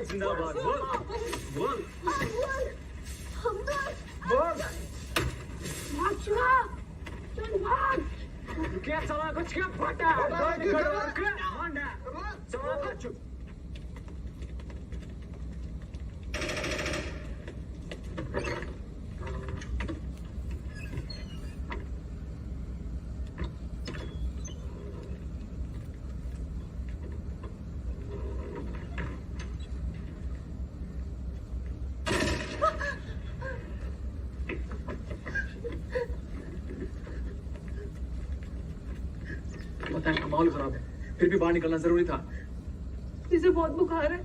जिंदाबाद बोल बोल बोल क्या चला कुछ क्या फटा चला कुछ माहौल खराब है, फिर भी बाहर निकलना जरूरी था। इसे बहुत बुखार है।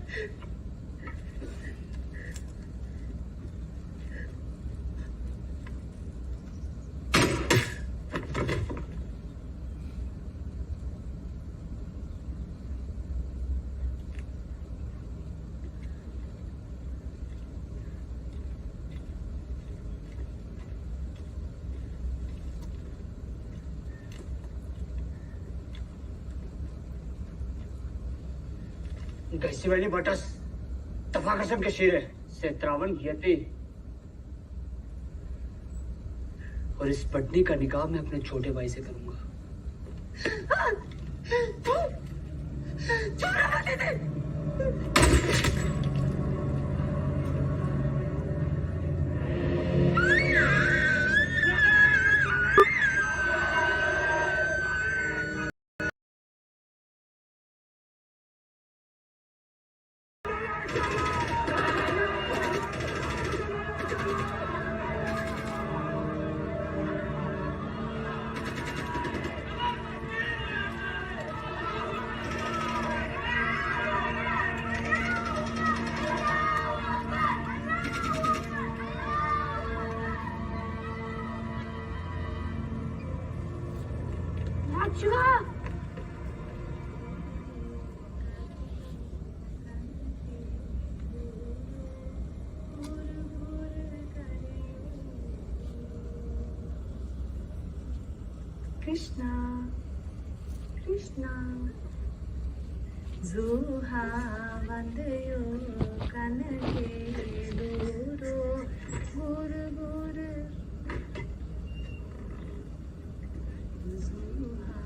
गैसीवैली बटस तफा कसम के शेर है से त्रावन यती और इस पत्नी का निकाह मैं अपने छोटे भाई से करूंगा। कृष्णा कृष्णा जुहा वंदयो कनके दूरो गुर गुर जुहा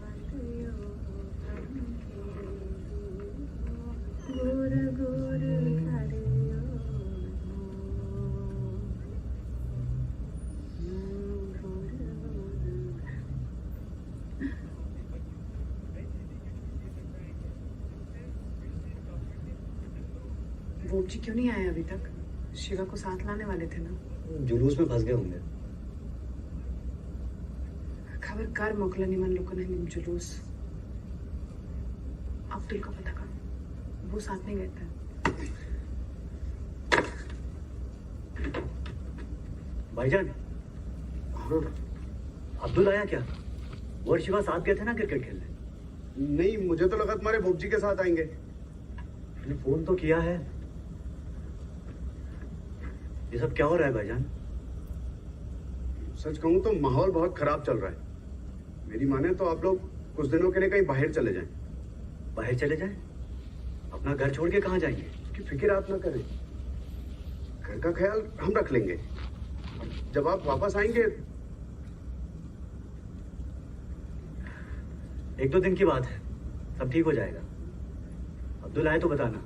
वंदयो कनके दूरो गुर गुर करियो बोबजी क्यों नहीं आए अभी तक? शिवा को साथ लाने वाले थे ना। जुलूस में फंस गए होंगे। खबर कर मोकलनी मन लोगों ने जुलूस अब्दुल का पता कर, वो साथ में गए थे। भाईजान, हाँ, अब्दुल आया क्या? वो और शिवा साथ गए थे ना क्रिकेट खेलने? नहीं, मुझे तो लगा तुम्हारे बोबजी के साथ आएंगे। मैंने फोन तो किया है। ये सब क्या हो रहा है भाईजान? सच कहूं तो माहौल बहुत खराब चल रहा है। मेरी माने तो आप लोग कुछ दिनों के लिए कहीं बाहर चले जाएं। बाहर चले जाएं? अपना घर छोड़ के कहाँ जाएंगे? उसकी फिक्र आप ना करें, घर का ख्याल हम रख लेंगे। जब आप वापस आएंगे, एक दो दिन की बात है, सब ठीक हो जाएगा। अब्दुल आए तो बताना।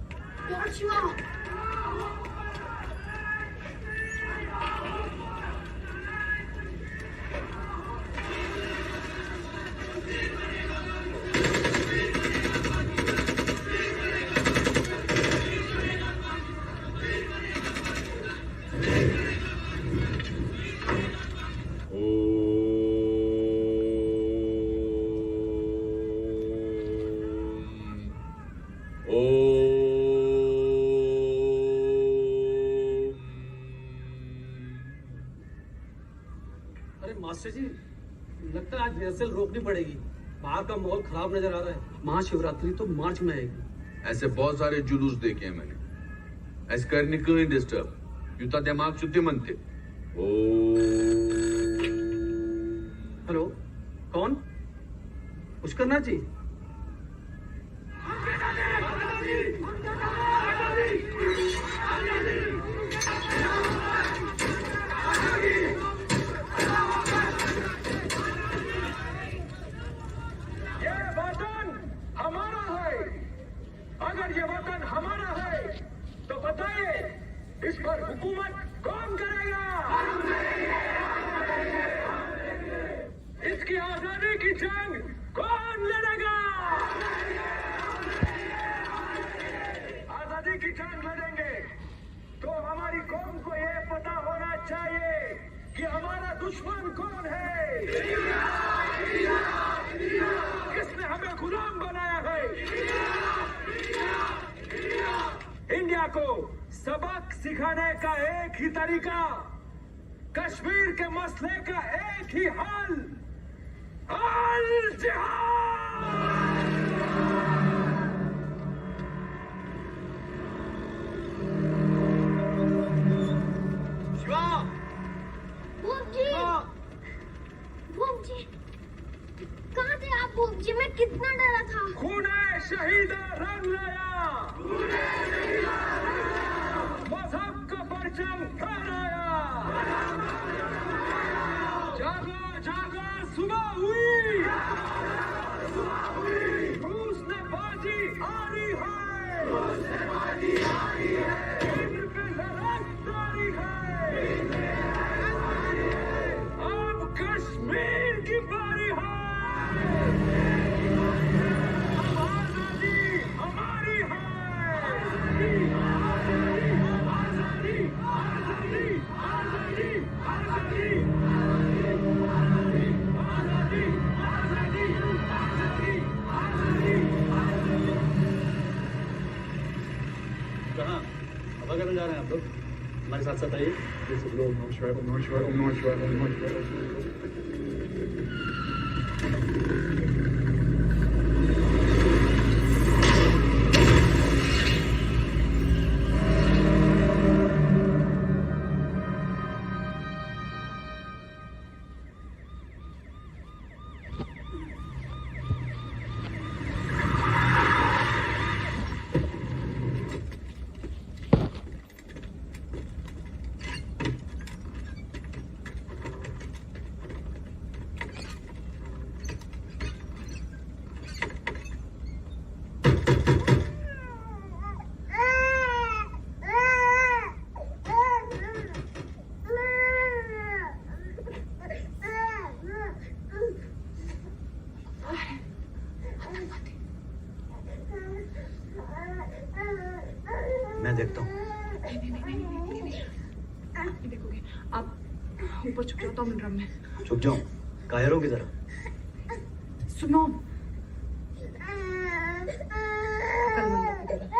मास्टर जी, लगता है आज रिहर्सल रोकनी पड़ेगी। बाहर का माहौल खराब नजर आ रहा है। महाशिवरात्रि तो मार्च में आएगी। ऐसे बहुत सारे जुलूस देखे हैं मैंने। ऐसे करने क्यों नहीं डिस्टर्ब? यूं दिमाग शुद्धि मनते। ओ हेलो, कौन? कुछ करना चाहिए। इस पर हुकूमत कौन करेगा? इसकी आजादी की जंग कौन लड़ेगा? आजादी की जंग लड़ेंगे तो हमारी कौम को यह पता होना चाहिए कि हमारा दुश्मन कौन है। किसने हमें गुलाम बनाया है? इंडिया को सबक सिखाने का एक ही तरीका, कश्मीर के मसले का एक ही हल, अल जिहाद। कहाँ थे आप बूब जी? मैं कितना डरा था। खूने शहीदा रंग लाया, मजहब का परचम फहराया। जागो जागो सुबह हुई, रूस ने बाजी हारी है, केंद्र पे लड़ाई जारी है। अब कश्मीर की बारी है। कहाँ हवा करने जा रहे हैं आप लोग? हमारे साथ साथ आइए। मैं देखता हूँ। नहीं देखोगे आप, ऊपर छुप जाओ 2 मिनट में। छुप जाऊँ? कायरों की तरह। सुनो, अक्लमंद की तरह।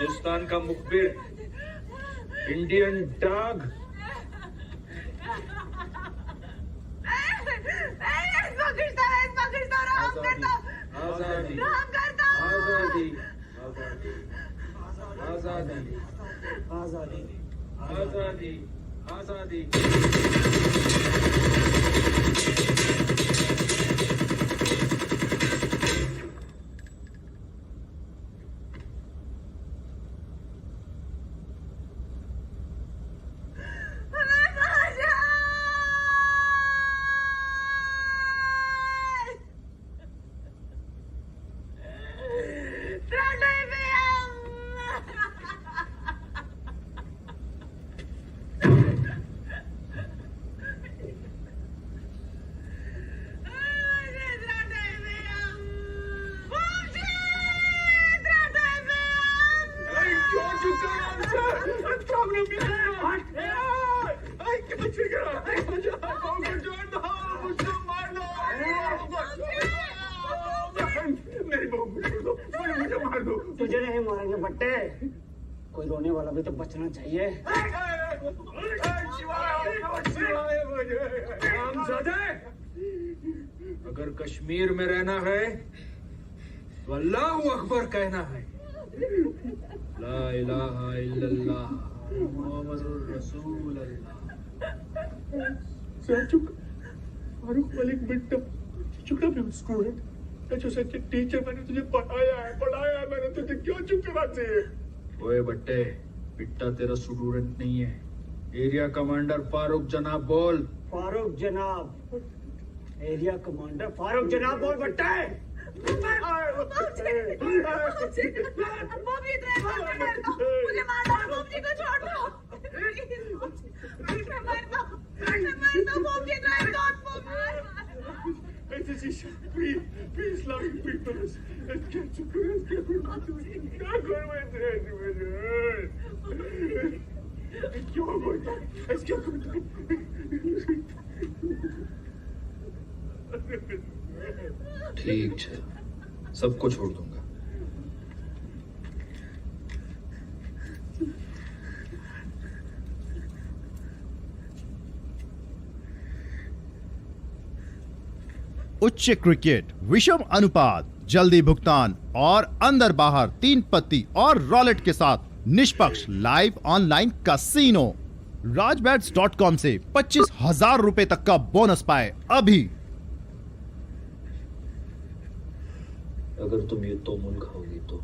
हिंदुस्तान का मुखबिर, इंडियन डॉग। आजादी, आजादी, आजादी, आजादी, आजादी, आजादी, तुझे नहीं मारेंगे बट्टे, कोई रोने वाला भी तो बचना चाहिए। अगर कश्मीर में रहना है तो अल्लाह अकबर कहना है। ला इलाहा इल्लल्लाह मुहम्मदुर रसूलुल्लाह। फारूक मलिक बेटा, चुप ना बे स्टूडेंट। जो सच्चे टीचर मैंने तुझे पढ़ाया है मैंने तुझे क्यों चुप करना चाहिए? ओए बट्टे, बिट्टा तेरा स्टूडेंट नहीं है, एरिया कमांडर फारूक जनाब बोल। फारूक जनाब, एरिया कमांडर फारूक जनाब बोल बट्टे। मुझे मार दो, मम्मी को छोड़ दो। मार दो, mummy drive dot Please, love me, please. क्या कर मैं क्यों बोलता? क्या करता? ठीक है, सबको छोड़ दूंगा। उच्च क्रिकेट, विषम अनुपात, जल्दी भुगतान और अंदर बाहर 3 पत्ती और रॉलेट के साथ निष्पक्ष लाइव ऑनलाइन कैसीनो। rajbets.com से 25,000 रुपए तक का बोनस पाए अभी। अगर तुम ये तोमुल खाओगी तो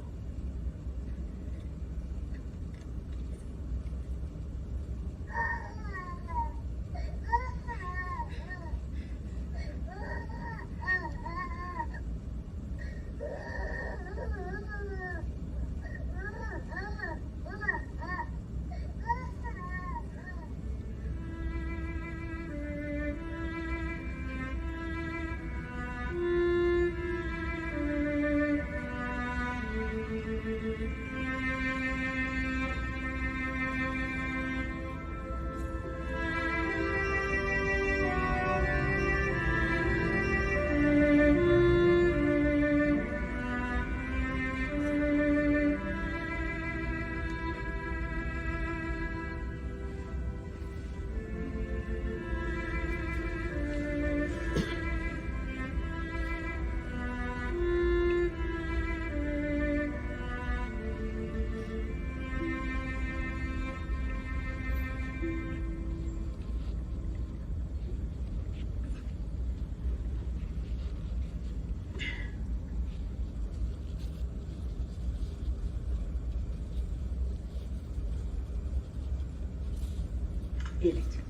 ये लीजिए।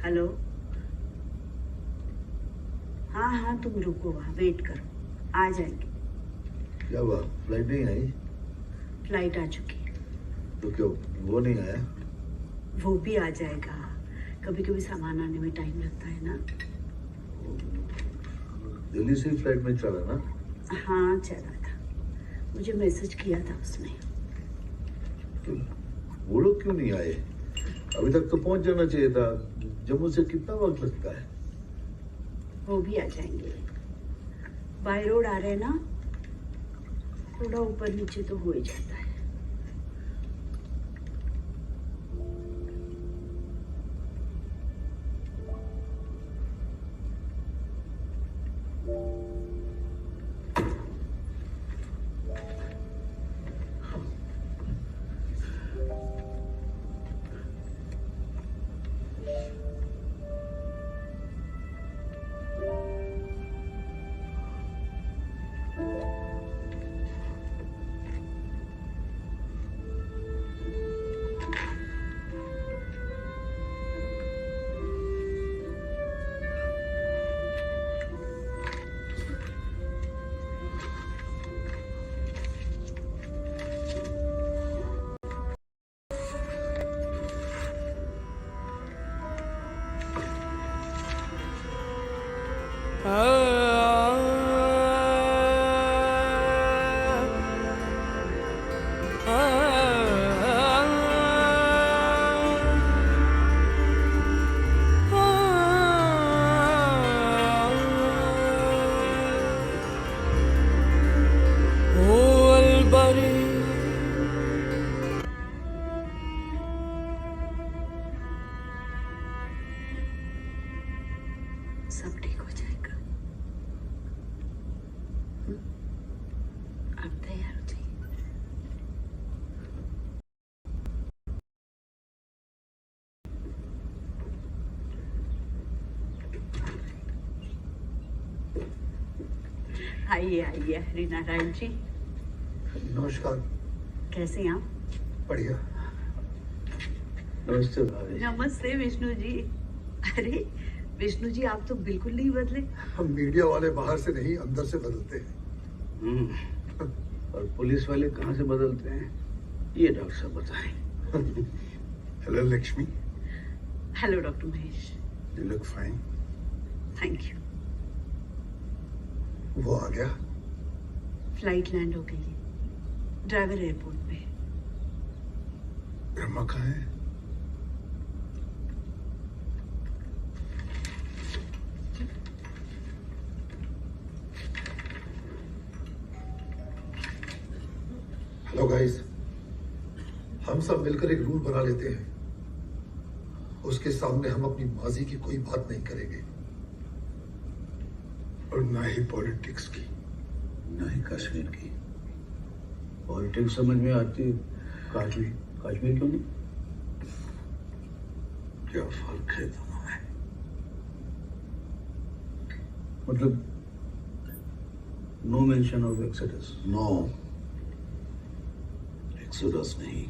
हेलो, हाँ तुम रुको, वेट करो, आ जाएंगे। क्या हुआ, फ्लाइट नहीं आई? फ्लाइट आ चुकी है। तो क्यों वो नहीं आया? वो भी आ जाएगा, कभी कभी सामान आने में टाइम लगता है ना। दिल्ली से ही फ्लाइट में चला ना? हाँ चला था, मुझे मैसेज किया था उसने। तो वो लोग क्यों नहीं आए? अभी तक तो पहुंच जाना चाहिए था। जम्मू से कितना वक्त लगता है? वो भी आ जाएंगे। बाय रोड आ रहे हैं ना, थोड़ा ऊपर नीचे तो हो ही जाता है। सब ठीक हो जाएगा। आप तैयार हो जाइए। आइए आइए हरिनारायण जी। नमस्कार। कैसे हैं आप? बढ़िया। नमस्ते भाभी। नमस्ते विष्णु जी। अरे विष्णु जी, आप तो बिल्कुल नहीं बदले। हम मीडिया वाले बाहर से नहीं अंदर से बदलते हैं। और पुलिस वाले कहाँ से बदलते हैं, ये डॉक्टर साहब बताएं। Hello Lakshmi. Hello doctor Mahesh. You look fine. Thank you. वो आ गया? फ्लाइट लैंड हो गई है, ड्राइवर एयरपोर्ट पे। ब्रह्मा कहाँ है? हेलो गाइस, हम सब मिलकर एक रूल बना लेते हैं। उसके सामने हम अपनी माजी की कोई बात नहीं करेंगे और ना ही पॉलिटिक्स की, ना ही कश्मीर की। पॉलिटिक्स समझ में आती है, कश्मीर कश्मीर क्यों नहीं? क्या फर्क है दोनों में? मतलब no mention of exodus. No exodus नहीं,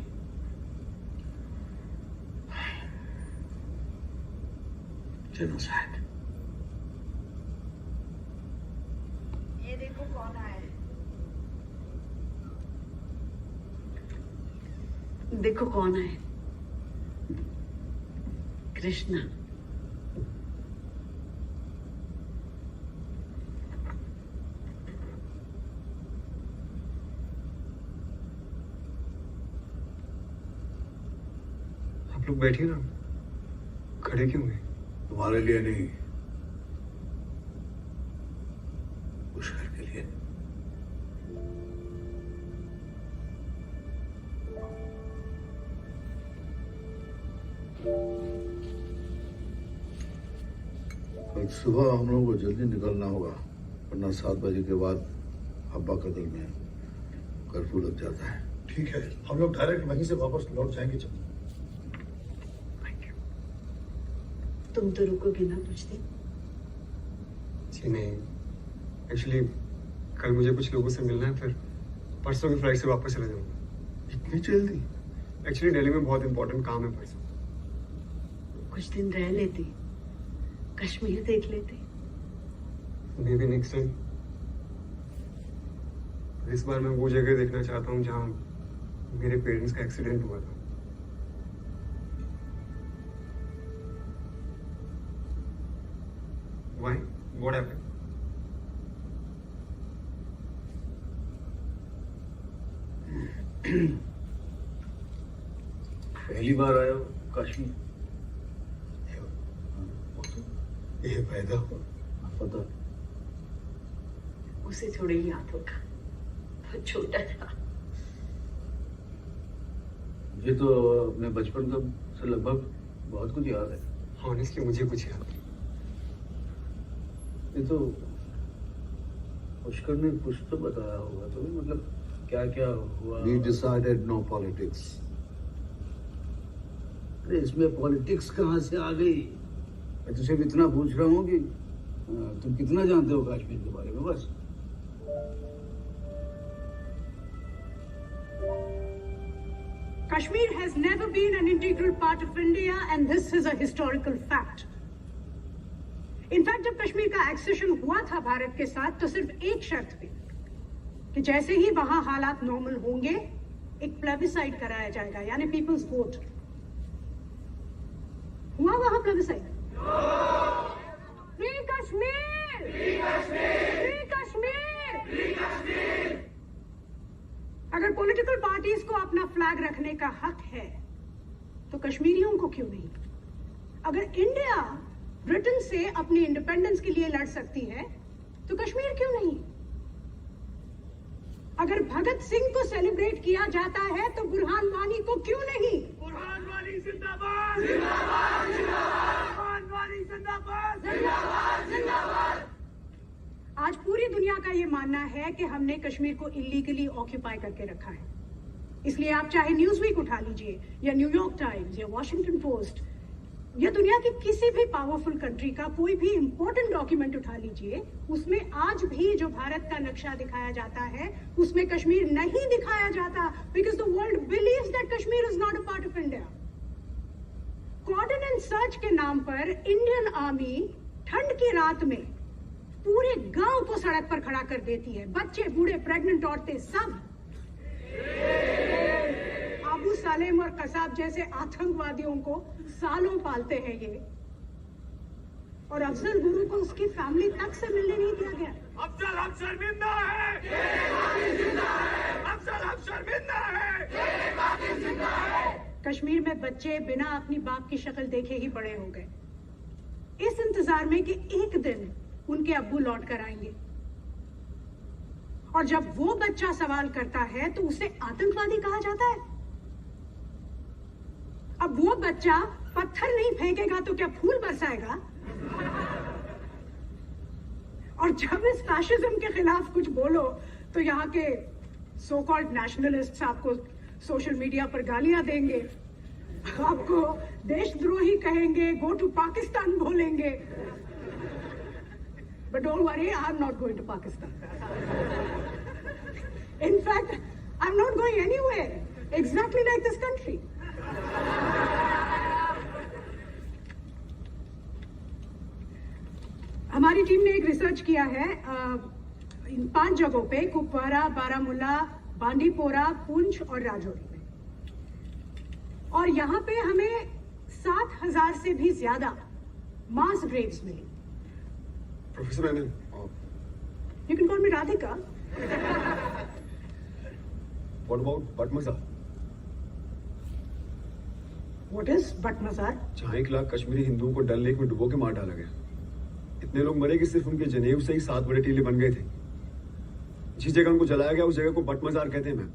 जेनोसाइड। ये देखो कौन आया है। देखो कौन है। कृष्णा। आप लोग बैठिए ना, खड़े क्यों हैं? तुम्हारे लिए नहीं, पुष्कर के लिए। कल सुबह हम लोगों को जल्दी निकलना होगा, वरना 7 बजे के बाद अब्बा कदल में कर्फ्यू लग जाता है। ठीक है, हम लोग डायरेक्ट वहीं से वापस लौट जाएंगे। चलो। तुम तो रुकोगे ना कुछ दिन? जी नहीं, एक्चुअली कल मुझे कुछ लोगों से मिलना है, फिर परसों की फ्लाइट से वापस चला जाऊंगा। इतनी जल्दी? एक्चुअली दिल्ली में बहुत इंपॉर्टेंट काम है परसों। कुछ दिन रह लेते, कश्मीर देख लेते। May be next time. इस बार मैं वो जगह देखना चाहता हूँ जहाँ मेरे पेरेंट्स का एक्सीडेंट हुआ था। Why? What happened? पहली बार आया हो कश्मीर? ये पैदा हुआ। पता उसे थोड़ा ही याद होगा, बहुत छोटा था। मुझे तो अपने बचपन का से लगभग बहुत कुछ याद है। ऑनेस्टली मुझे कुछ याद नहीं। ये तो पुष्कर ने कुछ तो बताया होगा, तो मतलब क्या क्या हुआ। We decided no politics. अरे इसमें पॉलिटिक्स कहाँ से आ गई? मैं तुझसे इतना पूछ रहा हूँ कि तुम कितना जानते हो कश्मीर के बारे में, बस। Kashmir has never been an integral part of India, and this is a historical fact. In fact, जब कश्मीर का एक्सेशन हुआ था भारत के साथ, तो सिर्फ एक शर्त थी कि जैसे ही वहां हालात नॉर्मल होंगे, एक प्लेबिसाइड कराया जाएगा, यानी पीपल्स वोट। हुआ वहां plebiscite? Free Kashmir! Free Kashmir! Free Kashmir! Free Kashmir! अगर पॉलिटिकल पार्टीज को अपना फ्लैग रखने का हक है, तो कश्मीरियों को क्यों नहीं? अगर इंडिया ब्रिटेन से अपनी इंडिपेंडेंस के लिए लड़ सकती है, तो कश्मीर क्यों नहीं? अगर भगत सिंह को सेलिब्रेट किया जाता है, तो बुरहान वानी को क्यों नहीं? बुरहान वानी जिंदाबाद! जिंदाबाद! जिंदाबाद! बुरहान वानी जिंदाबाद! जिंदाबाद! जिंदाबाद! आज पूरी दुनिया का ये मानना है कि हमने कश्मीर को इलीगली ऑक्यूपाई करके रखा है। इसलिए आप चाहे न्यूज़वीक उठा लीजिए, या न्यूयॉर्क टाइम्स, या वॉशिंगटन पोस्ट, या दुनिया की किसी भी पावरफुल कंट्री का कोई भी इंपॉर्टेंट डॉक्यूमेंट उठा लीजिए, उसमें आज भी जो भारत का नक्शा दिखाया जाता है, उसमें कश्मीर नहीं दिखाया जाता, because the world believes that Kashmir is not a part of India. Cordon and search के नाम पर इंडियन आर्मी ठंड की रात में पूरे गांव को सड़क पर खड़ा कर देती है, बच्चे, बूढ़े, प्रेग्नेंट औरतें, सब। अबू सालेम और कसाब जैसे आतंकवादियों को सालों पालते हैं ये, और अफजल गुरु को उसकी फैमिली तक से मिलने नहीं दिया गया। अफजल हम शर्मिंदा है, अफजल हम शर्मिंदा है। कश्मीर में बच्चे बिना अपनी बाप की शक्ल देखे ही बड़े हो गए, इस इंतजार में कि एक दिन उनके अब्बू लौट कर आएंगे। और जब वो बच्चा सवाल करता है, तो उसे आतंकवादी कहा जाता है। अब वो बच्चा पत्थर नहीं फेंकेगा तो क्या फूल बरसाएगा? और जब इस फैशिज्म के खिलाफ कुछ बोलो, तो यहाँ के सो कॉल्ड नेशनलिस्ट्स आपको सोशल मीडिया पर गालियां देंगे, आपको देशद्रोही कहेंगे, गो टू पाकिस्तान बोलेंगे। But don't worry, I'm not going to Pakistan. In fact, I'm not going anywhere. Exactly like this country. हमारी टीम ने एक रिसर्च किया है इन 5 जगहों पे, कुपवारा, बारामूला, बांडीपोरा, पुंछ और राजौरी में, और यहाँ पे हमें 7,000 से भी ज्यादा मास ग्रेव्स मिली। Professor Menon, You can call me Radhika. what about Batmazar? What is Batmazar? जहाँ 1 लाख कश्मीरी हिंदुओं को डल लेक में डुबो के मार डाला गया। इतने लोग मरे कि सिर्फ उनके जनेऊ से ही 7 बड़े टीले बन गए थे। जिस जगह उनको जलाया गया, उस जगह को बटमजार कहते हैं। Ma'am,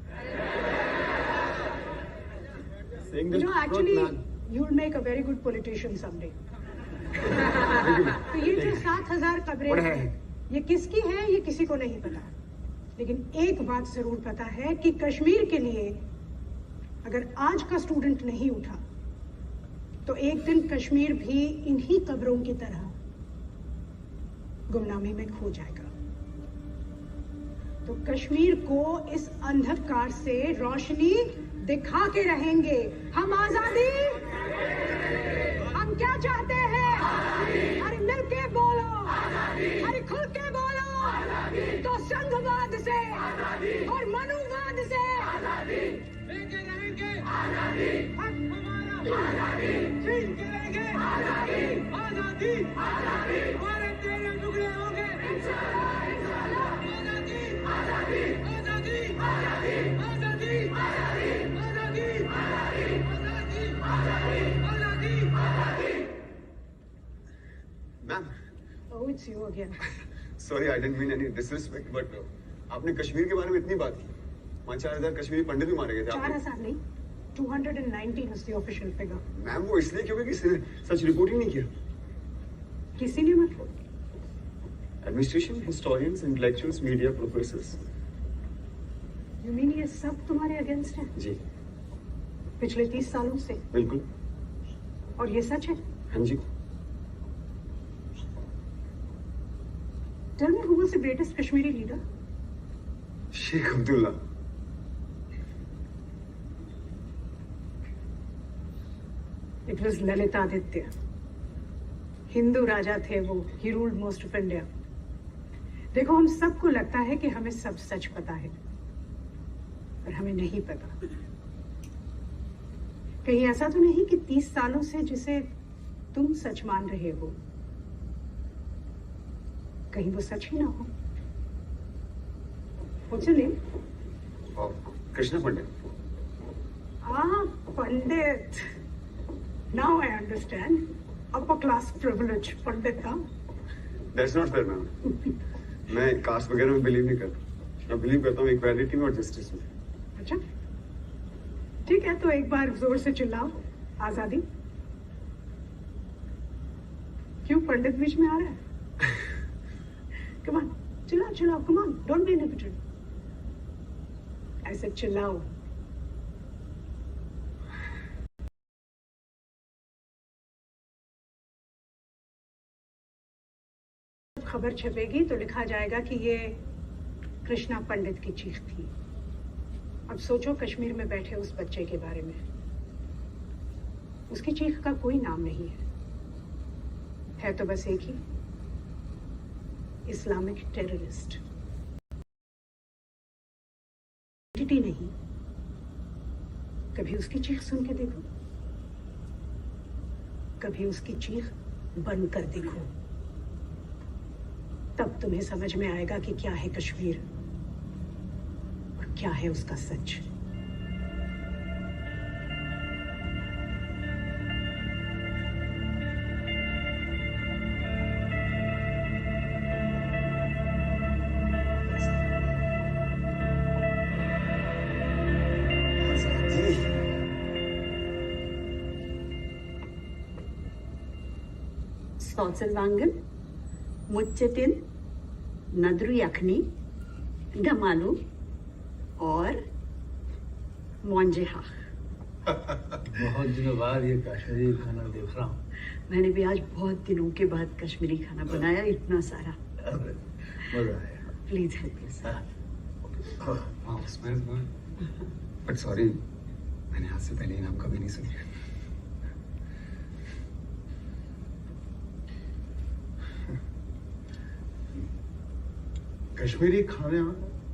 You know, actually, you'll make a very good politician someday. तो ये जो 7,000 कब्रें हैं, ये किसकी है ये किसी को नहीं पता, लेकिन एक बात जरूर पता है कि कश्मीर के लिए अगर आज का स्टूडेंट नहीं उठा, तो एक दिन कश्मीर भी इन्हीं कब्रों की तरह गुमनामी में खो जाएगा। तो कश्मीर को इस अंधकार से रोशनी दिखा के रहेंगे। हम आजादी, हम क्या चाहते हैं? अरे मिल के बोलो, अरे खुल के बोलो, तो संघवाद से और मनुवाद से लेके रहेंगे हक हमारा, छीन के रहेंगे आजादी, हमारे तेरे टुकड़े होंगे आजादी, आजादी, आजादी, आजादी, आजादी, आजादी, आजादी, आजादी, आजादी। Ma'am Oh, it's you again. Sorry I didn't mean any disrespect but आपने कश्मीर के बारे में इतनी बात की। वहाँ 4000 कश्मीरी पंडित भी मारे गए थे। 4000 नहीं, 219 is the official figure. Ma'am वो इसलिए क्योंकि किसी ने सच रिपोर्ट ही नहीं किया। किसी ने मतलब? Administration, historians, intellectuals, media, professors. You mean ये सब तुम्हारे अगेंस्ट है? जी पिछले 30 सालों से? बिल्कुल। और ये सच है? हाँ जी। Tell me who was the greatest Kashmiri leader? Sheikh Abdullah. It was Lalitaditya. Hindu राजा थे वो। He ruled most of India. देखो हम सबको लगता है कि हमें सब सच पता है, पर हमें नहीं पता। कहीं ऐसा तो नहीं कि 30 सालों से जिसे तुम सच मान रहे हो, कहीं वो सच ही ना हो। What's your name? Krishna Pandit. Ah, Pandit. Now I understand. Upper class privilege, पंडित का। That's not fair, ma'am. मैं कास्ट वगैरह में बिलीव नहीं करता। मैं बिलीव करता हूँ इक्वालिटी में और जस्टिस में। अच्छा, ठीक है, तो एक बार जोर से चिल्लाओ, आजादी। क्यों पंडित बीच में आ रहा है? Come on, चिल्लाओ चिल्लाओ, come on, don't be inhibited. ऐसे चिल्लाओ। खबर छपेगी तो लिखा जाएगा कि ये कृष्णा पंडित की चीख थी। अब सोचो कश्मीर में बैठे उस बच्चे के बारे में। उसकी चीख का कोई नाम नहीं है तो बस एक ही, इस्लामिक टेररिस्ट। आइडेंटिटी नहीं। कभी उसकी चीख सुन के देखो, कभी उसकी चीख बंद कर देखो, तब तुम्हें समझ में आएगा कि क्या है कश्मीर और क्या है उसका सच। Salzwangen, मुच्चतिन, नदरू यखनी, गमालू और मोंजेहा। बहुत दिनों बाद ये कश्मीरी खाना देख रहा हूँ। मैंने भी आज बहुत दिनों के बाद कश्मीरी खाना बनाया, इतना सारा। मजा आया। Please help yourself. हाँ, स्मेल्स गुड। बट सॉरी, मैंने आज से पहले ये नाम कभी नहीं सुनी। कश्मीरी खाना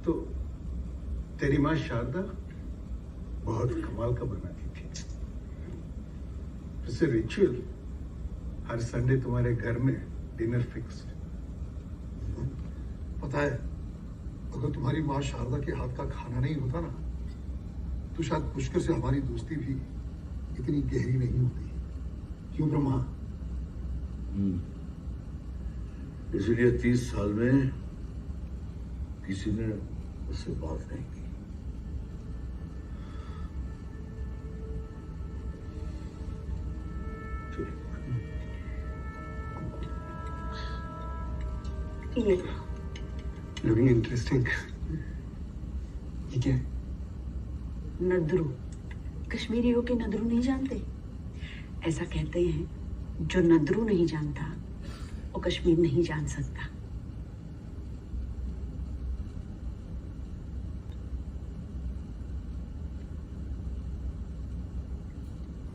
तो तेरी माँ शारदा बहुत कमाल का बनाती थी। जैसे रिचुअल, हर संडे तुम्हारे घर में डिनर फिक्स। पता है, अगर तुम्हारी माँ शारदा के हाथ का खाना नहीं होता ना, तो शायद पुष्कर से हमारी दोस्ती भी इतनी गहरी नहीं होती। क्यों ब्रह्मा? इसलिए 30 साल में किसी ने उससे बात नहीं की। ये लुकिंग इंटरेस्टिंग। ये क्या है? नदरू। कश्मीरियों के नदरू नहीं जानते? ऐसा कहते हैं, जो नदरू नहीं जानता वो कश्मीर नहीं जान सकता।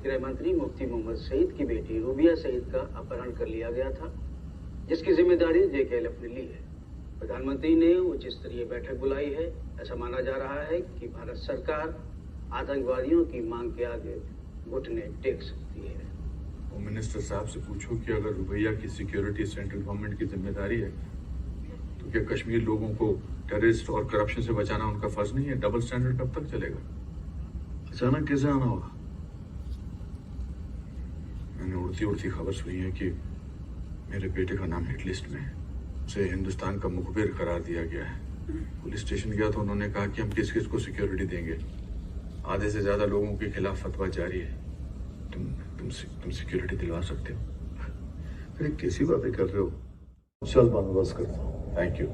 गृह मंत्री मुफ्ती मोहम्मद सईद की बेटी रूबिया सईद का अपहरण कर लिया गया था, जिसकी जिम्मेदारी JKLF ने ली है। प्रधानमंत्री ने उच्च स्तरीय बैठक बुलाई है। ऐसा माना जा रहा है कि भारत सरकार आतंकवादियों की मांग के आगे घुटने टेक सकती है। होम मिनिस्टर साहब से पूछो कि अगर रुबैया की सिक्योरिटी सेंट्रल गवर्नमेंट की जिम्मेदारी है, तो क्या कश्मीर लोगों को टेररिस्ट और करप्शन से बचाना उनका फर्ज नहीं है? डबल स्टैंडर्ड कब तक चलेगा? अचानक कैसे आना होगा? मैंने उड़ती उड़ती खबर सुनी है कि मेरे बेटे का नाम हिट लिस्ट में है। उसे हिंदुस्तान का मुखबिर करार दिया गया है। पुलिस स्टेशन गया तो उन्होंने कहा कि हम किस किस को सिक्योरिटी देंगे। आधे से ज्यादा लोगों के खिलाफ फतवा जारी है। तुम सिक्योरिटी दिलवा सकते हो? अरे कैसी बातें कर रहे हो? चल बंदोबस्त करता हूँ। Thank you.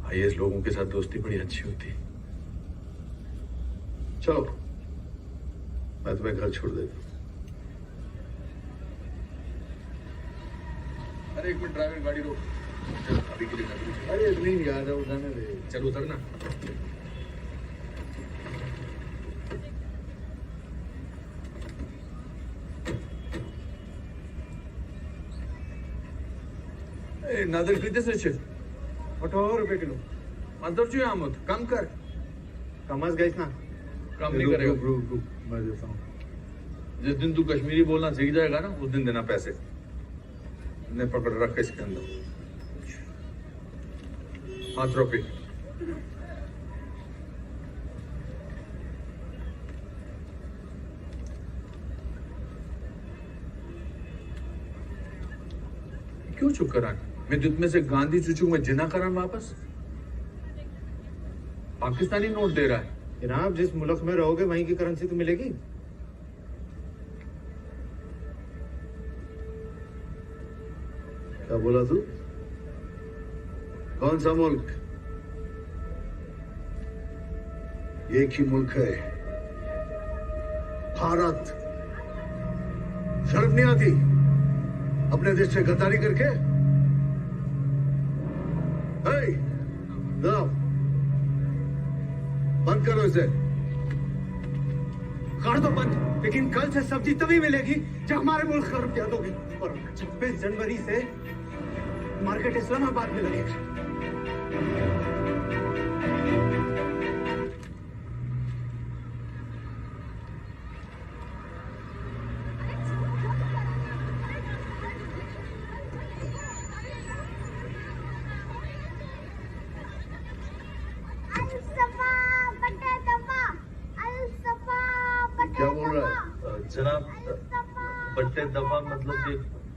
आईएएस लोगों के साथ दोस्ती बड़ी अच्छी होती है। चलो मैं तुम्हें घर छोड़ देता हूँ। अरे एक मिनट, ड्राइवर गाड़ी रोक। चल अभी के लिए नगरी चल। अरे नहीं यार, उठाने दे। चल उतरना। नादर कितने से 18 रुपए किलो। अंदर जो आमद कम कर। कमस गई ना। कम नहीं करेगा। रुक मैं देता हूँ। जिस दिन तू कश्मीरी बोलना सीख जाएगा ना, उस दिन देना पैसे। ने पकड़ रखा इसके अंदर। हाथ रोके। क्यों चुप करा? मैं दुत में से गांधी चुचू में जिना करा वापस। पाकिस्तानी नोट दे रहा है। जनाब, जिस मुल्क में रहोगे वहीं की करेंसी तो मिलेगी। क्या बोला तू? कौन सा मुल्क? एक ही मुल्क है, भारत। शर्म नहीं आती अपने देश से गद्दारी करके? बंद करो इसे। कर दो बंद, लेकिन कल से सब्जी तभी मिलेगी जब हमारे मुल्क का रुपया दोगे। और 26 जनवरी से मार्केट इस्लामाबाद में लगेगा। क्या बोल रहा है? जनाब, बट्टे दफा मतलब कि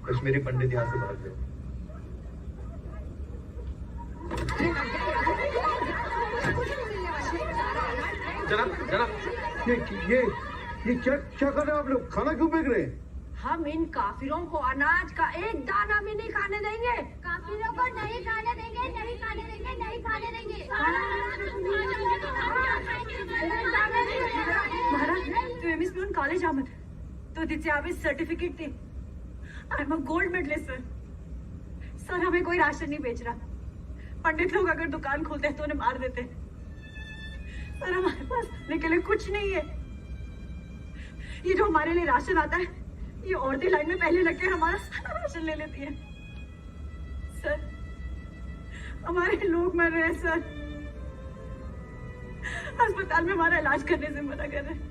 कश्मीरी पंडित यहाँ से भाग गए। जनाब ये क्या कर रहे हो आप लोग? खाना क्यों फेंक रहे हैं? हम इन काफिरों को अनाज का एक दाना भी नहीं खाने देंगे। काफिरों को नहीं खाने देंगे, नहीं खाने देंगे, नहीं खाने देंगे। महाराज, तू एमएस पियून कॉलेज आमद तो तिथे आवे सर्टिफिकेट दे। I am a gold medalist sir. Sir हमें कोई राशन नहीं बेच रहा। पंडित लोग अगर दुकान खोलते हैं तो उन्हें मार देते हैं। सर हमारे पास खाने के लिए कुछ नहीं है। ये जो हमारे लिए राशन आता है, ये औरतें लाइन में पहले लगकर हमारा सारा राशन ले लेती है। सर हमारे लोग मर रहे हैं सर। अस्पताल में हमारा इलाज करने से मना कर रहे हैं।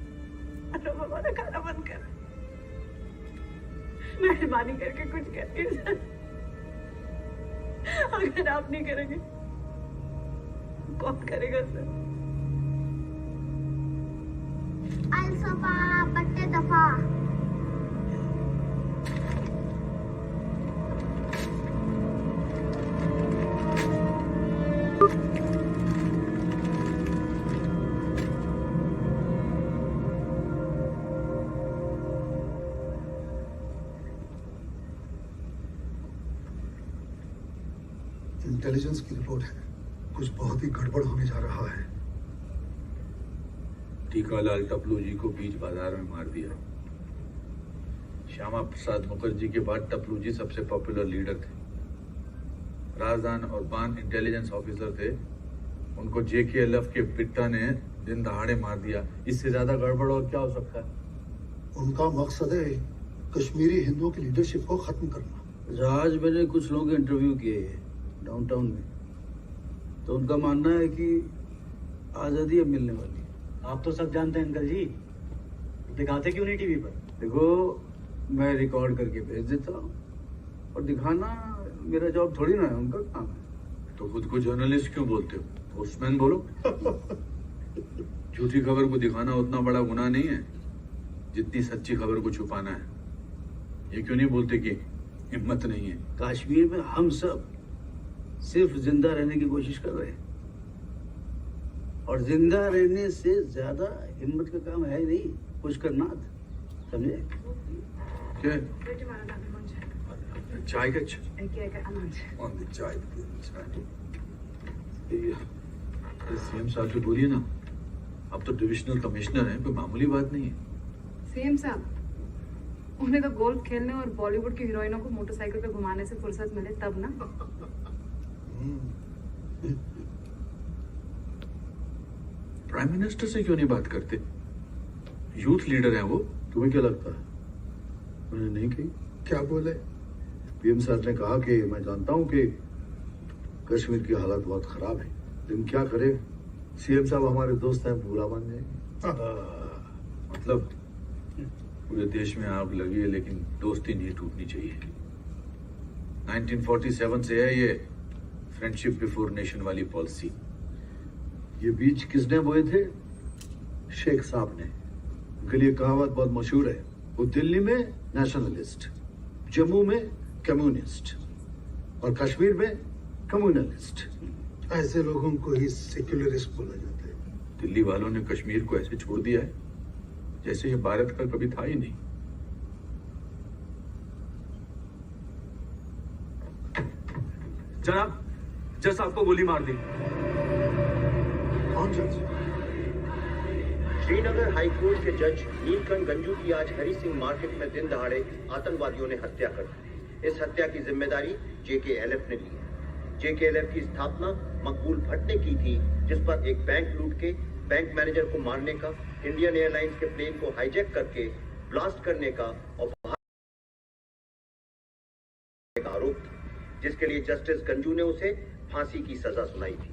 लोग हमारा खाना बंद कर रहे हैं। मेहरबानी करके कुछ करिए सर। अगर आप नहीं करेंगे कौन करेगा सर? अलसफा बट्टे दफा। इंटेलिजेंस की रिपोर्ट है, कुछ बहुत ही गड़बड़ होने जा रहा है। टीकालाल टपलू जी को बीच बाजार में मार दिया। श्यामा प्रसाद मुखर्जी के बाद टपलू जी सबसे पॉपुलर लीडर थे। राजदान और बान इंटेलिजेंस ऑफिसर थे। उनको JKLF के पिट्टा ने दिन दहाड़े मार दिया। इससे ज्यादा गड़बड़ और क्या हो सकता है? उनका मकसद है कश्मीरी हिंदुओं की लीडरशिप को खत्म करना। जहाज मैंने कुछ लोग इंटरव्यू किए हैं डाउनटाउन में, तो उनका मानना है कि आजादी अब मिलने वाली है। आप तो सब जानते हैं अंकल जी, दिखाते क्यों नहीं टीवी पर? देखो, मैं रिकॉर्ड करके भेज देता हूँ और दिखाना मेरा जॉब थोड़ी ना है, उनका काम है। तो खुद को जर्नलिस्ट क्यों बोलते हो? पोस्टमैन बोलो। झूठी खबर को दिखाना उतना बड़ा गुनाह नहीं है जितनी सच्ची खबर को छुपाना है। ये क्यों नहीं बोलते कि हिम्मत नहीं है। कश्मीर में हम सब सिर्फ जिंदा रहने की कोशिश कर रहे हैं, और जिंदा रहने से ज्यादा हिम्मत का काम है नहीं पुष्कर नाथ, समझे? क्या चाय का चाय सीएम साहब से बोलिए ना, अब तो डिविजनल कमिश्नर हैं, कोई मामूली बात नहीं है। सीएम साहब, उन्हें तो गोल्फ खेलने और बॉलीवुड की हीरोइनों को मोटरसाइकिल पे घुमाने से फुर्सत मिले तब ना। प्राइम मिनिस्टर से क्यों नहीं बात करते? यूथ लीडर हैं वो। तुम्हें क्या लगता है? उन्होंने नहीं कही? क्या बोले? पीएम सर ने कहा कि मैं जानता हूं कि कश्मीर की हालत बहुत खराब है, लेकिन क्या करे, सीएम साहब हमारे दोस्त हैं, बुरा मान जाएंगे। मतलब पूरे देश में आग लगी है लेकिन दोस्ती नहीं टूटनी चाहिए। 1947 से है ये फ्रेंडशिप बिफोर नेशन वाली पॉलिसी। ये बीज किसने बोए थे? शेख साहब ने। उनके लिए कहावत बहुत मशहूर है, वो दिल्ली में नेशनलिस्ट, जम्मू में कम्युनिस्ट और कश्मीर में कम्युनलिस्ट। ऐसे लोगों को ही सेक्युलरिस्ट बोला जाता है। दिल्ली वालों ने कश्मीर को ऐसे छोड़ दिया है जैसे ये भारत का कभी था ही नहीं। जनाब, जज साहब को गोली मार दी। कौन जज? श्रीनगर हाईकोर्ट के जज नीलकंठ गंजू की आज हरी सिंह मार्केट में दिन दहाड़े आतंकवादियों ने हत्या कर दी। इस हत्या की जिम्मेदारी JKLF ने ली है। JKLF की स्थापना मकबूल भट्ट ने की थी, जिस पर एक बैंक लूट के बैंक मैनेजर को मारने का, इंडियन एयरलाइंस के प्लेन को हाईजैक करके ब्लास्ट करने का और आरोप था, जिसके लिए जस्टिस गंजू ने उसे फांसी की सजा सुनाई थी।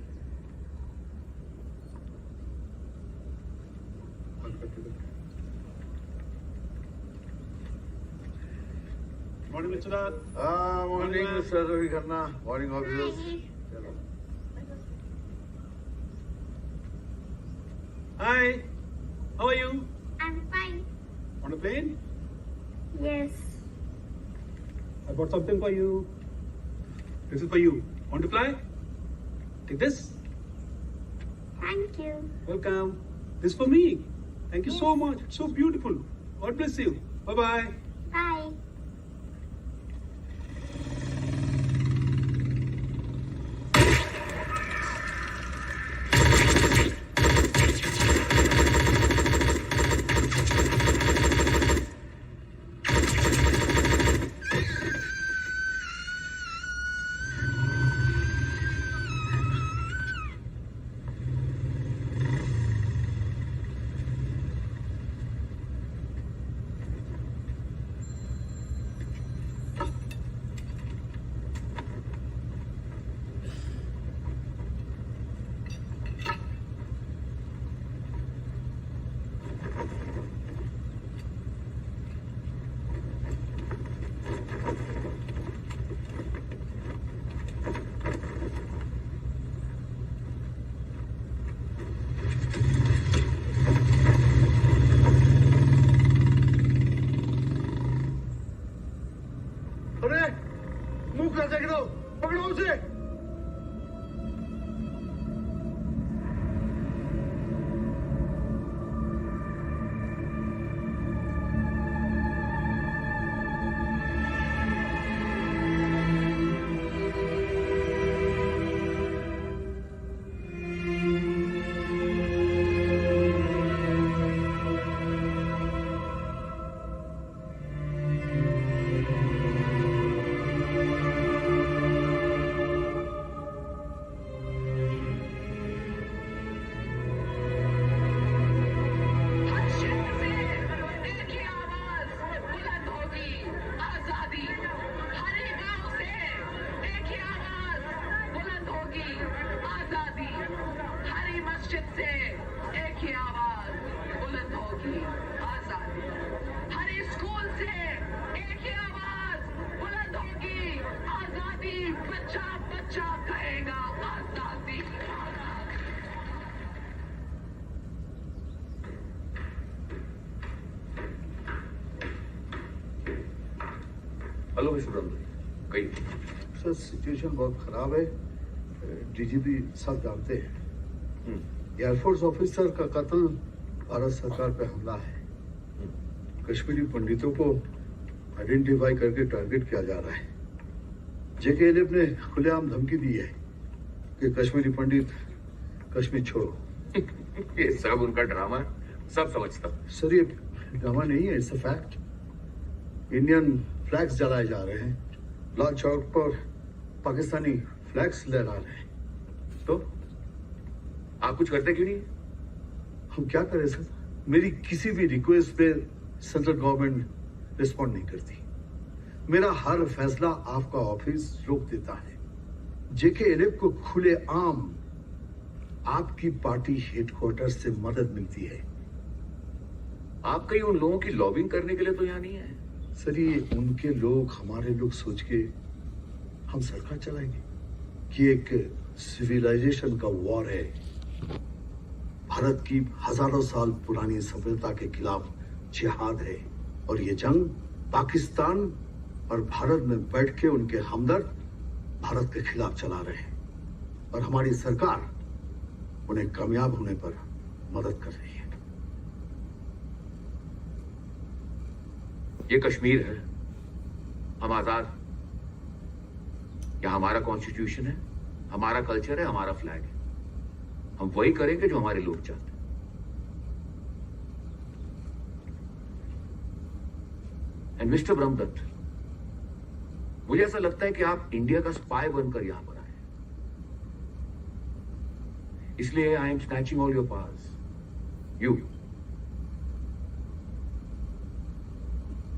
Morning mister Nath. Morning mister Ravi Khanna, morning officers. Hi, how are you? I'm fine. On a plane? Yes. I brought something for you. This is for you. Want to fly? Take this. Thank you. Welcome. This for me. Thank you so much. It's so beautiful. God bless you. Bye-bye. Bye. पकड़ो उसे। Hello बोलो mister Brahmadatta, कहिए। Sir situation बहुत खराब है। DGP सब जानते हैं एयरफोर्स ऑफिसर का कत्ल भारत सरकार पे हमला है। कश्मीरी पंडितों को आइडेंटिफाई करके टारगेट किया जा रहा है। जेकेएलएफ ने खुलेआम धमकी दी है कि कश्मीरी पंडित कश्मीर छोड़ो। ये सब उनका ड्रामा है, सब समझता हूँ। सर ये ड्रामा नहीं है, it's a fact. Indian flags जलाए जा रहे हैं, लाल चौक पर पाकिस्तानी फ्लैग्स लहरा रहे हैं। तो आप कुछ करते क्यों नहीं? हम क्या करें सर? मेरी किसी भी रिक्वेस्ट पे सेंट्रल गवर्नमेंट रिस्पॉन्ड नहीं करती। मेरा हर फैसला आपका ऑफिस रोक देता है। जेकेएलएफ को खुले आम आपकी पार्टी हेडक्वार्टर से मदद मिलती है। आप कहीं उन लोगों की लॉबिंग करने के लिए तो यहाँ नहीं है। सर ये उनके लोग हमारे लोग सोच के हम सरकार चलाएंगे कि एक सिविलाइजेशन का वॉर है। भारत की हजारों साल पुरानी सभ्यता के खिलाफ जिहाद है और ये जंग पाकिस्तान और भारत में बैठ के उनके हमदर्द भारत के खिलाफ चला रहे हैं और हमारी सरकार उन्हें कामयाब होने पर मदद कर रही है। ये कश्मीर है, हम आजाद। यहाँ हमारा कॉन्स्टिट्यूशन है, हमारा कल्चर है, हमारा फ्लैग है। हम वही करेंगे जो हमारे लोग चाहते हैं। एंड मिस्टर ब्रह्मदत्त, मुझे ऐसा लगता है कि आप इंडिया का स्पाई बनकर यहां पर आए, इसलिए I am snatching all your powers. You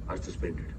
are suspended.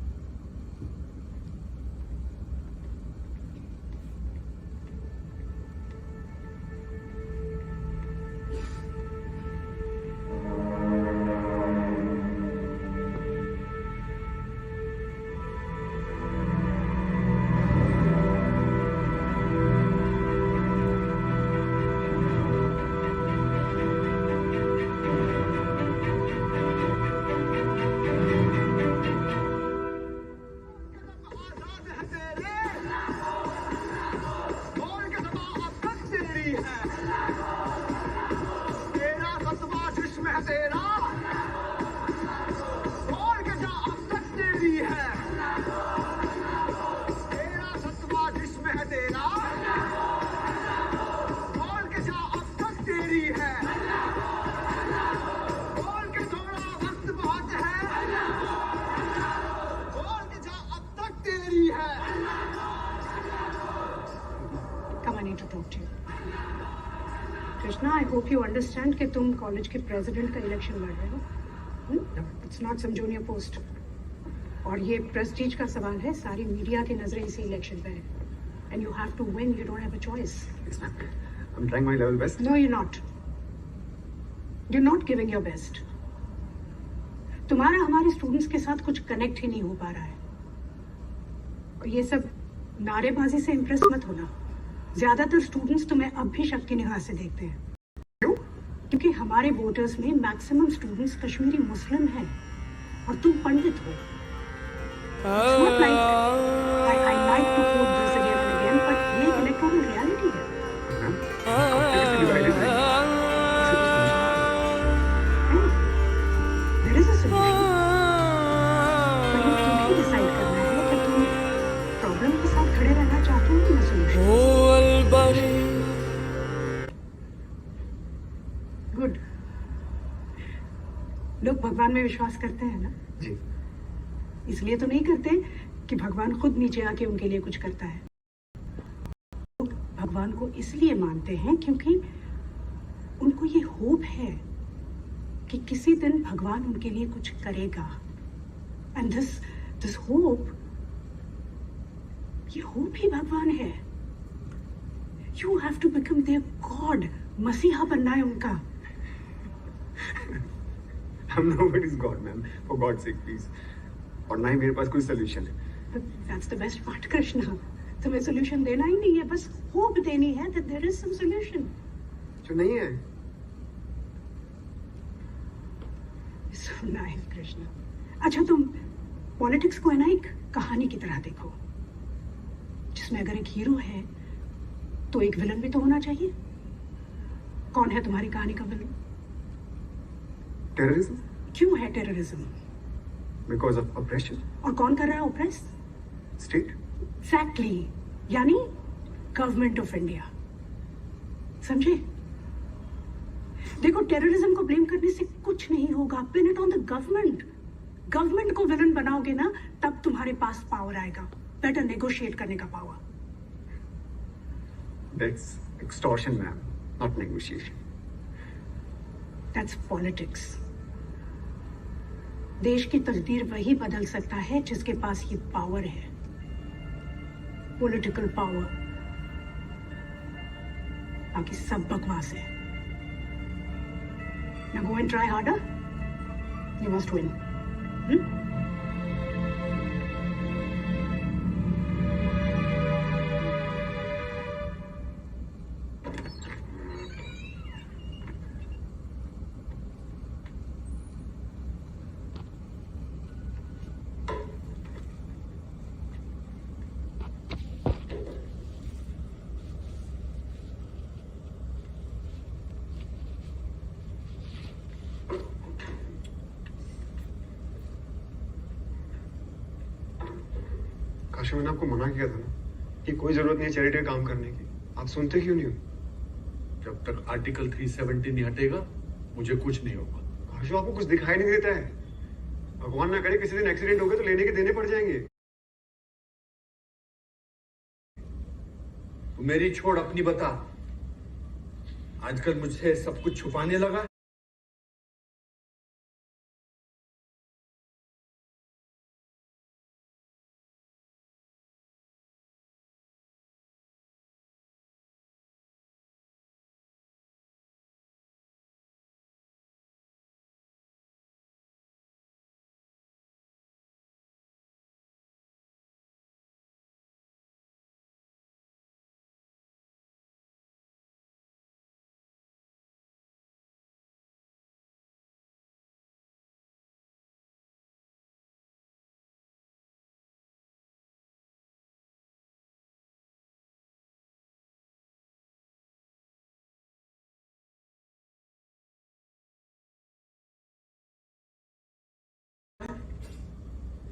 Krishna, I hope you understand कि तुम कॉलेज के प्रेसिडेंट का इलेक्शन लड़ रहे हो। It's not some junior post. और ये प्रेस्टीज का सवाल है, सारी मीडिया की नजरें इसी इलेक्शन पे है। And you have to win, you don't have a choice. I am trying my level best. No you not. You not giving your best. तुम्हारा हमारे स्टूडेंट्स के साथ कुछ कनेक्ट ही नहीं हो पा रहा है। और ये सब नारेबाजी से इम्प्रेस मत होना। ज्यादातर स्टूडेंट्स तुम्हें अब भी शक की निगाह से देखते हैं। क्यों? क्योंकि हमारे वोटर्स में मैक्सिमम स्टूडेंट्स कश्मीरी मुस्लिम हैं और तुम पंडित हो। It's not like I like to quote this again and again, but ये इलेक्टोरल रियलिटी है। There is a solution. पर ये तुम्हें डिसाइड करना है कि तुम प्रॉब्लम के साथ खड़े रहना चाहते हो या सोल्यूशन। गुड। लोग भगवान में विश्वास करते हैं ना? जी। इसलिए तो नहीं करते कि भगवान खुद नीचे आके उनके लिए कुछ करता है। लोग भगवान को इसलिए मानते हैं क्योंकि उनको ये होप है कि किसी दिन भगवान उनके लिए कुछ करेगा। एंड दिस होप, ये होप ही भगवान है। You have to become their god. मसीहा बनना है उनका। I'm nobody's God, ma'am. For God's sake, please. और ना ही मेरे पास कोई सोल्यूशन है। That's the best part, Krishna. तुम्हें सोल्यूशन देना ही नहीं है, बस होप देनी है that there is some solution. जो नहीं है। So nice, Krishna. अच्छा तुम पॉलिटिक्स को है ना एक कहानी की तरह देखो, जिसमें अगर एक हीरो है तो एक विलन भी तो होना चाहिए। कौन है तुम्हारी कहानी का विलन? टेररिज्म। क्यों है टेररिज्म? Because of operation. और कौन कर रहा है ऑपरेस? स्टेट। एग्जैक्टली, यानी गवर्नमेंट ऑफ इंडिया। समझे? देखो, टेररिज्म को ब्लेम करने से कुछ नहीं होगा। Pin it on the government. Government को विलन बनाओगे ना, तब तुम्हारे पास पावर आएगा, बेटर नेगोशिएट करने का power. That's extortion, ma'am, not negotiation. That's politics. देश की तकदीर वही बदल सकता है जिसके पास ये पावर है, पॉलिटिकल पावर। बाकी सब बकवास है। Now go and try harder. You must win. Kashi, मैंने आपको मना किया था ना कि कोई जरूरत नहीं है चैरिटी का काम करने की। आप सुनते क्यों नहीं हो? जब तक आर्टिकल 370 नहीं हटेगा मुझे कुछ नहीं होगा। काशू, आपको कुछ दिखाई नहीं देता है? भगवान ना करे किसी दिन एक्सीडेंट हो गया तो लेने के देने पड़ जाएंगे। तू मेरी छोड़, अपनी बता। आजकल मुझसे सब कुछ छुपाने लगा।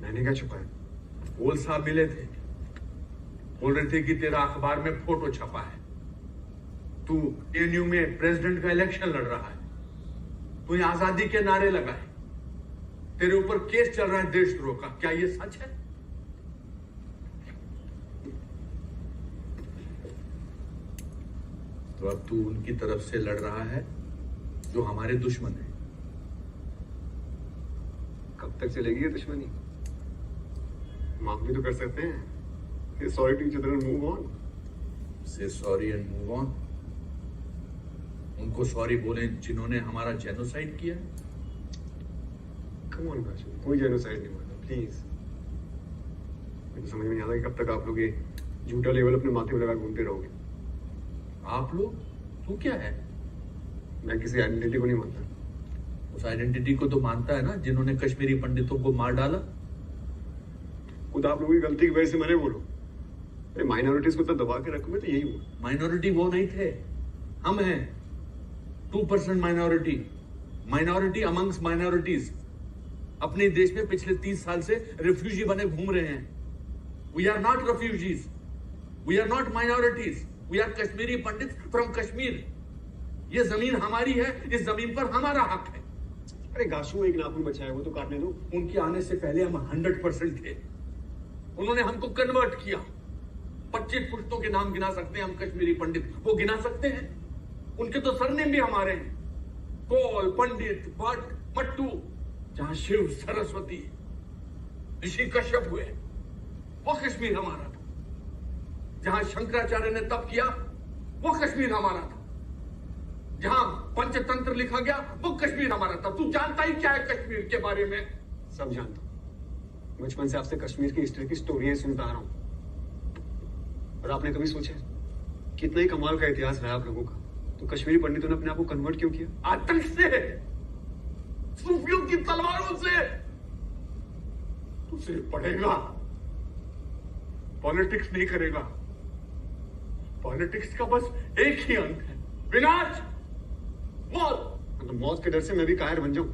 मैंने क्या छुपाया? बोल साहब मिले थे, बोल रहे थे कि तेरा अखबार में फोटो छपा है, तू एएनयू में प्रेसिडेंट का इलेक्शन लड़ रहा है, तूने आजादी के नारे लगाए, तेरे ऊपर केस चल रहा है देशद्रोह का। क्या ये सच है? तो अब तू उनकी तरफ से लड़ रहा है जो हमारे दुश्मन है। कब तक चलेगी ये दुश्मनी? माफ भी तो कर सकते हैं। Say sorry to each other and move on. Say sorry and move on. उनको सॉरी बोले जिन्होंने हमारा जेनोसाइड किया। Come on काशू, कोई जेनोसाइड नहीं हुआ था, प्लीज। मुझे समझ में नहीं आता कि कब तक आप लोग ये झूठा लेवल अपने माथे में लगा घूमते रहोगे। आप लोग? तू क्या है? मैं किसी आइडेंटिटी को नहीं मानता। उस आइडेंटिटी को तो मानता है ना जिन्होंने कश्मीरी पंडितों को मार डाला। खुद आप लोगों की गलती की वजह से मरे बोलो। अरे माइनॉरिटीज को तो दबा के रखोगे तो यही हुआ। माइनॉरिटी वो नहीं थे, हम हैं 2% माइनॉरिटी, माइनॉरिटी अमंग्स माइनॉरिटीज। अपने देश में पिछले 30 साल से रिफ्यूजी बने घूम रहे हैं। We are not refugees, we are not minorities, we are Kashmiri Pandit from Kashmir. ये जमीन हमारी है, इस जमीन पर हमारा हक है। अरे गाशू, एक नाखून बचा है, वो तो काटने दो। उनके आने से पहले हम 100% थे। उन्होंने हमको कन्वर्ट किया। 25 पुश्तों के नाम गिना सकते हैं हम कश्मीरी पंडित, वो गिना सकते हैं। उनके तो सरनेम भी हमारे हैं, कौल, पंडित, भट्ट, मट्टू। जहां शिव, सरस्वती, ऋषि कश्यप हुए, वो कश्मीर हमारा था। जहां शंकराचार्य ने तप किया, वो कश्मीर हमारा था। जहां पंचतंत्र लिखा गया, वो कश्मीर हमारा था। तू जानता ही क्या है कश्मीर के बारे में? सब जानता हूं। बचपन से आपसे कश्मीर की हिस्ट्री की स्टोरियां सुनता आ रहा हूं। और आपने कभी सोचा कितना ही कमाल का इतिहास रहा आप लोगों का, तो कश्मीरी पंडितों ने अपने आप को कन्वर्ट क्यों किया? आतंक से, सूफियों की तलवारों से। तू सिर्फ पढ़ेगा पॉलिटिक्स नहीं करेगा। पॉलिटिक्स का बस एक ही अंत है, विनाश, मौत। तो मौत के डर से मैं भी कायर बन जाऊं?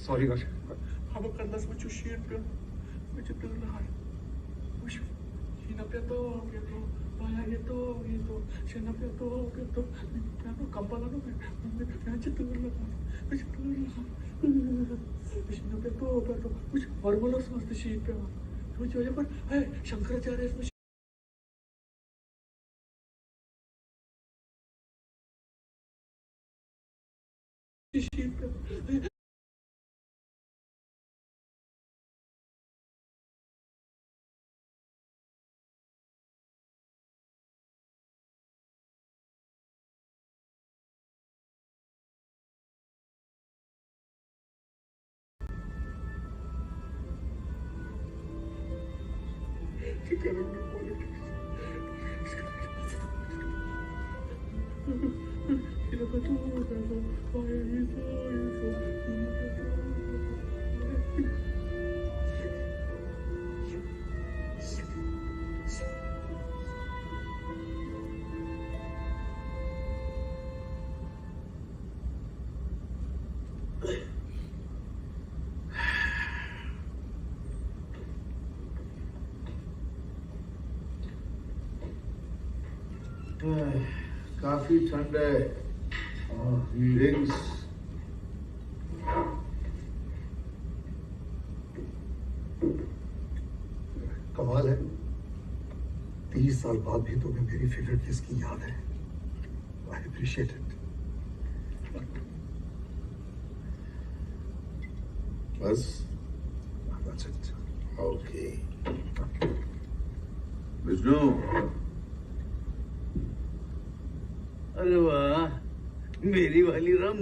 सॉरी गाश। अब करलास में चुशियन पे मैं चित्र लगा उश हिना पे तो पाया ये तो शेना पे तो कंपाला नो मैं चित्र लगा शेना पे तो कुछ फॉर्मूला समझते शीट पे तो जो पर है शंकराचार्य इसमें शीट पे काफी ठंड है। ड्रिंक्स कमाल है, 30 साल बाद भी तुम्हें मेरी फेवरेट डिश की याद है। I appreciate it. बस That's it. ओके। विष्णु, अरे वाह, मेरी वाली रम,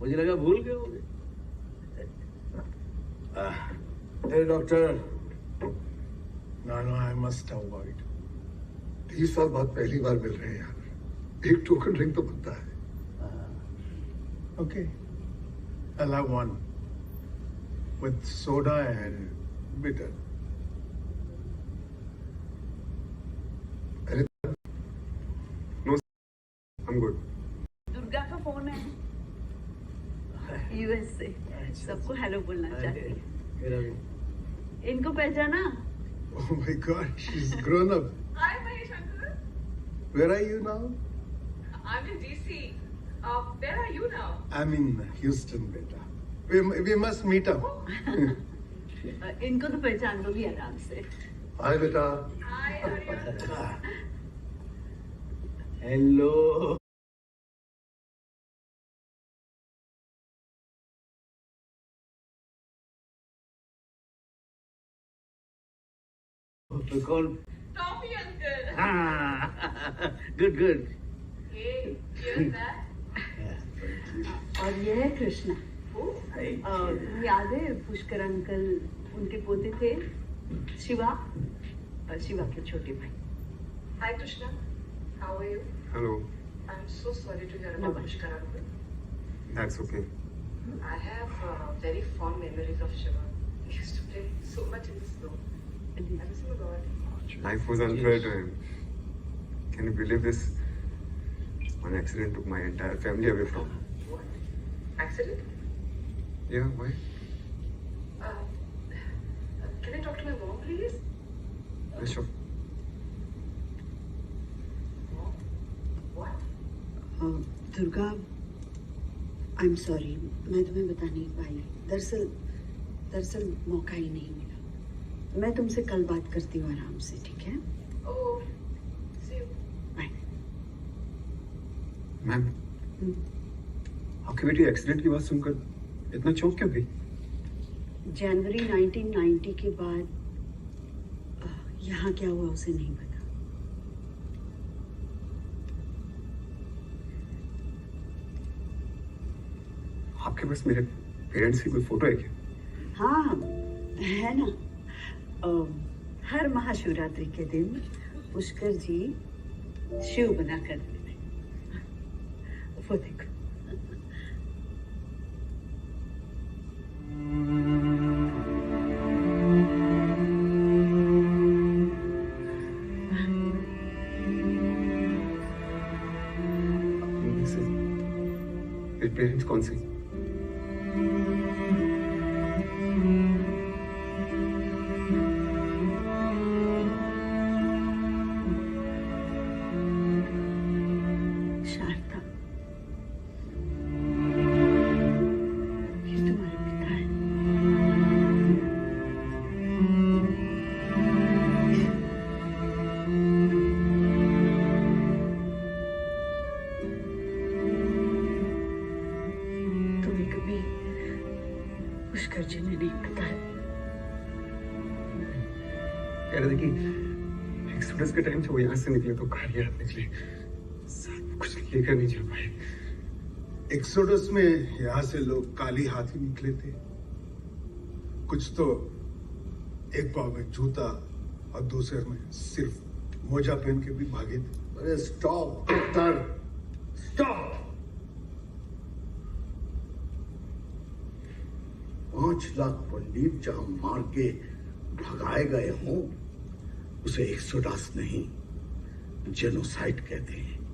मुझे लगा भूल गए होगे। हे doctor. No, I must avoid. 30 साल बाद पहली बार मिल रहे हैं यार, एक टोकन ड्रिंक तो बनता है। Okay, I'll have one with soda and bitter. No, I'm good. Durga का फोन है, यूएस से। सबको हेलो बोलना चाहती है। इनको पहचाना? Oh my God, she's grown up. Hi, Mahesh uncle. Where are you now? I'm in DC. Where are you now? I'm in Houston, beta. We must meet up. इनको तो पहचान लोगी आराम से। Hi, beta. Hi, how are you? Hello. तो कौन? Toffee uncle. हाँ, good good. Hey, here's that. और ये है कृष्णा। याद है पुष्कर अंकल, उनके पोते थे शिवा, और शिवा के छोटे भाई। Hi, Krishna. How are you? Hello. I'm so sorry to hear about Pushkar uncle. That's okay. I have very fond memories of Shiva. He used to play so much in the snow. I miss him a lot. Life was unfair to him. Can you believe this? One accident took my entire family away from him. Accident? Yeah, why? Can I talk to my mom, please? Yeah, sure. Durga, I am sorry, मैं तुम्हें बता नहीं पाई। दरअसल मौका ही नहीं मिला। मैं तुमसे कल बात करती हूँ आराम से, ठीक है? Oh, see you. Bye. Ma'am, आपकी बेटी एक्सीडेंट की बात सुनकर इतना चौंक क्यों गई? जनवरी 1990 के बाद यहाँ क्या हुआ उसे नहीं पता। आपके पास मेरे पेरेंट्स की कोई फोटो है क्या? हाँ, है ना। हर महाशिवरात्रि के दिन पुष्कर जी शिव बना कर देते। वो देखो। पेरेंट्स कौन से? शारदा, ये तुम्हारे पिता है। तुम्हें कभी पुष्कर जी ने नहीं बताया। कह रहे थे कि एक्सोडस के टाइम से वो यहाँ से निकले तो खाली हाथ निकले, साथ कुछ लेकर नहीं जा पाए। एक्सोडस में यहाँ से लोग काली हाथ ही निकले थे। कुछ तो एक पाँव में जूता और दूसरे में सिर्फ मोजा पहन के भी भागे थे। अरे स्टॉप डॉक्टर, स्टॉप। 5 लाख पंडित जहां मार के भगाए गए हों, उसे एक्सोडस नहीं जेनोसाइड कहते हैं।